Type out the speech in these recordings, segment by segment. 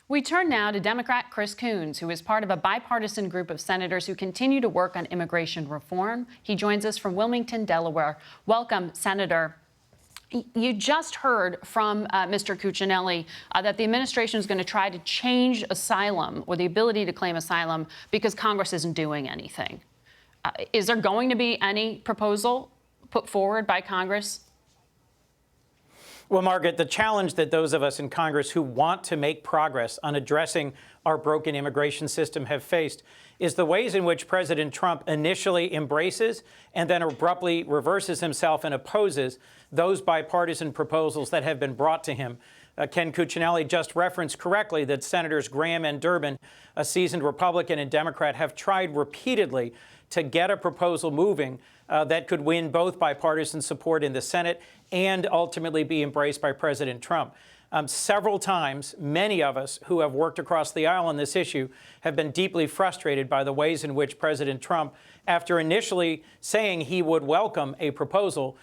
We turn now to Democrat Chris Coons, who is part of a bipartisan group of senators who continue to work on immigration reform. He joins us from Wilmington, Delaware. Welcome, Senator. You just heard from Mr. Cuccinelli that the administration is going to try to change asylum or the ability to claim asylum because Congress isn't doing anything. Is there going to be any proposal put forward by Congress? Well, Margaret, the challenge that those of us in Congress who want to make progress on addressing our broken immigration system have faced is the ways in which President Trump initially embraces and then abruptly reverses himself and opposes those bipartisan proposals that have been brought to him. Ken Cuccinelli just referenced correctly that Senators Graham and Durbin, a seasoned Republican and Democrat, have tried repeatedly to get a proposal moving that could win both bipartisan support in the Senate and ultimately be embraced by President Trump. Several times, many of us who have worked across the aisle on this issue have been deeply frustrated by the ways in which President Trump, after initially saying he would welcome a proposal,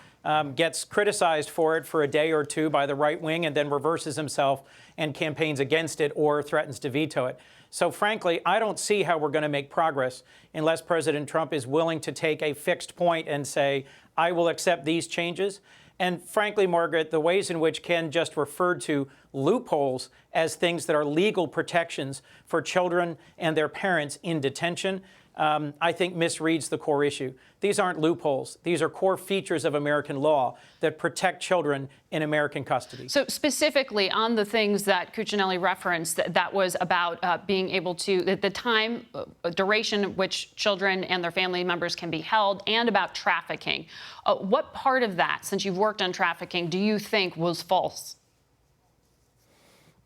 gets criticized for it for a day or two by the right wing and then reverses himself and campaigns against it or threatens to veto it. So frankly, I don't see how we're going to make progress unless President Trump is willing to take a fixed point and say, I will accept these changes. And frankly, Margaret, the ways in which Ken just referred to loopholes as things that are legal protections for children and their parents in detention, I think misreads the core issue. These aren't loopholes. These are core features of American law that protect children in American custody. So specifically on the things that Cuccinelli referenced, that was about being able to, the time, duration of which children and their family members can be held, and about trafficking. What part of that, since you've worked on trafficking, do you think was false?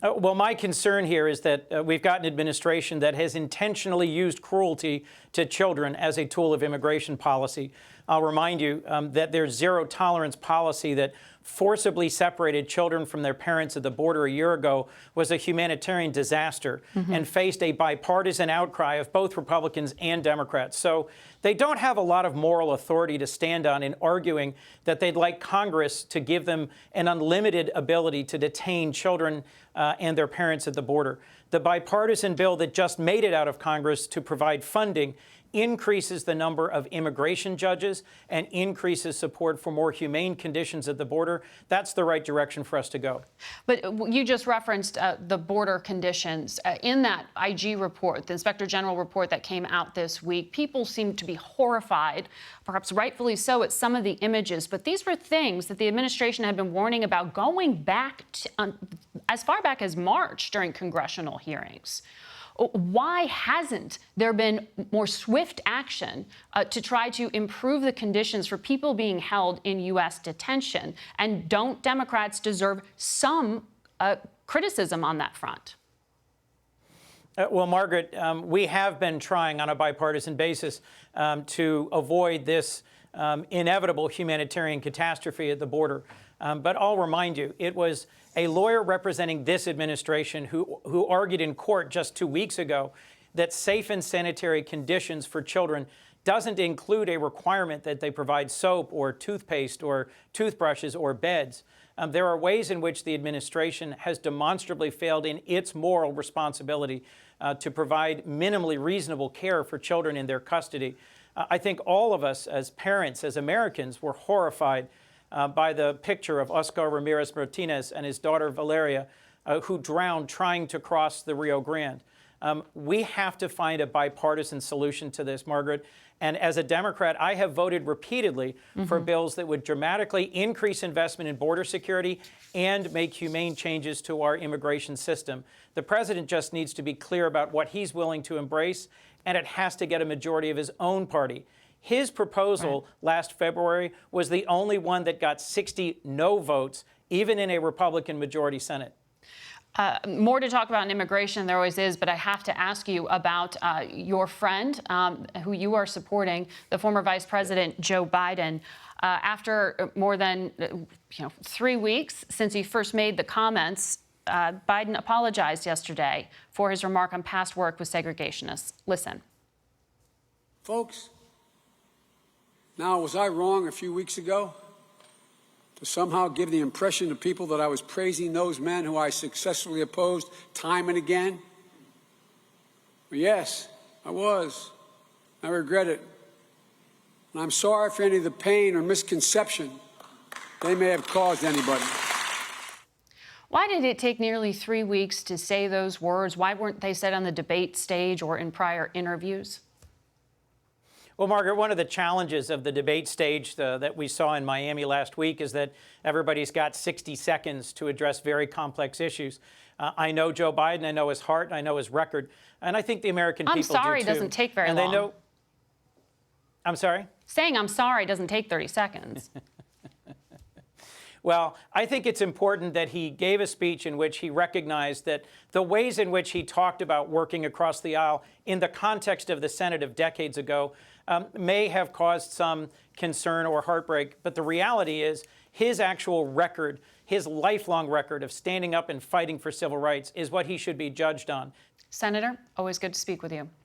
Well, my concern here is that we've got an administration that has intentionally used cruelty to children as a tool of immigration policy. I'll remind you that their zero tolerance policy that forcibly separated children from their parents at the border a year ago was a humanitarian disaster and faced a bipartisan outcry of both Republicans and Democrats. So they don't have a lot of moral authority to stand on in arguing that they'd like Congress to give them an unlimited ability to detain children and their parents at the border. The bipartisan bill that just made it out of Congress to provide funding increases the number of immigration judges and increases support for more humane conditions at the border. That's the right direction for us to go. But you just referenced the border conditions. In that IG report, the Inspector General report that came out this week, people seem to be horrified, perhaps rightfully so, at some of the images. But these were things that the administration had been warning about going back to, as far back as March during congressional hearings. Why hasn't there been more swift action to try to improve the conditions for people being held in U.S. detention? And don't Democrats deserve some criticism on that front? Well, Margaret, we have been trying on a bipartisan basis to avoid this inevitable humanitarian catastrophe at the border. But I'll remind you, it was a lawyer representing this administration who argued in court just 2 weeks ago that safe and sanitary conditions for children doesn't include a requirement that they provide soap or toothpaste or toothbrushes or beds. There are ways in which the administration has demonstrably failed in its moral responsibility to provide minimally reasonable care for children in their custody. I think all of us as parents, as Americans, were horrified by the picture of Oscar Ramirez Martinez and his daughter Valeria, who drowned trying to cross the Rio Grande. We have to find a bipartisan solution to this, Margaret. And as a Democrat, I have voted repeatedly for bills that would dramatically increase investment in border security and make humane changes to our immigration system. The president just needs to be clear about what he's willing to embrace, and it has to get a majority of his own party. His proposal last February was the only one that got 60 no votes, even in a Republican majority Senate. More to talk about in immigration, there always is, but I have to ask you about your friend who you are supporting, the former Vice President Joe Biden. After more than 3 weeks since he first made the comments, Biden apologized yesterday for his remark on past work with segregationists. Listen. Folks, now was I wrong a few weeks ago? to somehow give the impression to people that I was praising those men who I successfully opposed time and again? Well, yes, I was. I regret it. And I'm sorry for any of the pain or misconception they may have caused anybody. Why did it take nearly 3 weeks to say those words? Why weren't they said on the debate stage or in prior interviews? Well, Margaret, one of the challenges of the debate stage that we saw in Miami last week is that everybody's got 60 seconds to address very complex issues. I know Joe Biden, I know his heart, I know his record, and I think the American people do too. I'm sorry doesn't take very long. And they know. I'm sorry? Saying I'm sorry doesn't take 30 seconds. Well, I think it's important that he gave a speech in which he recognized that the ways in which he talked about working across the aisle in the context of the Senate of decades ago may have caused some concern or heartbreak. But the reality is his actual record, his lifelong record of standing up and fighting for civil rights is what he should be judged on. Senator, always good to speak with you.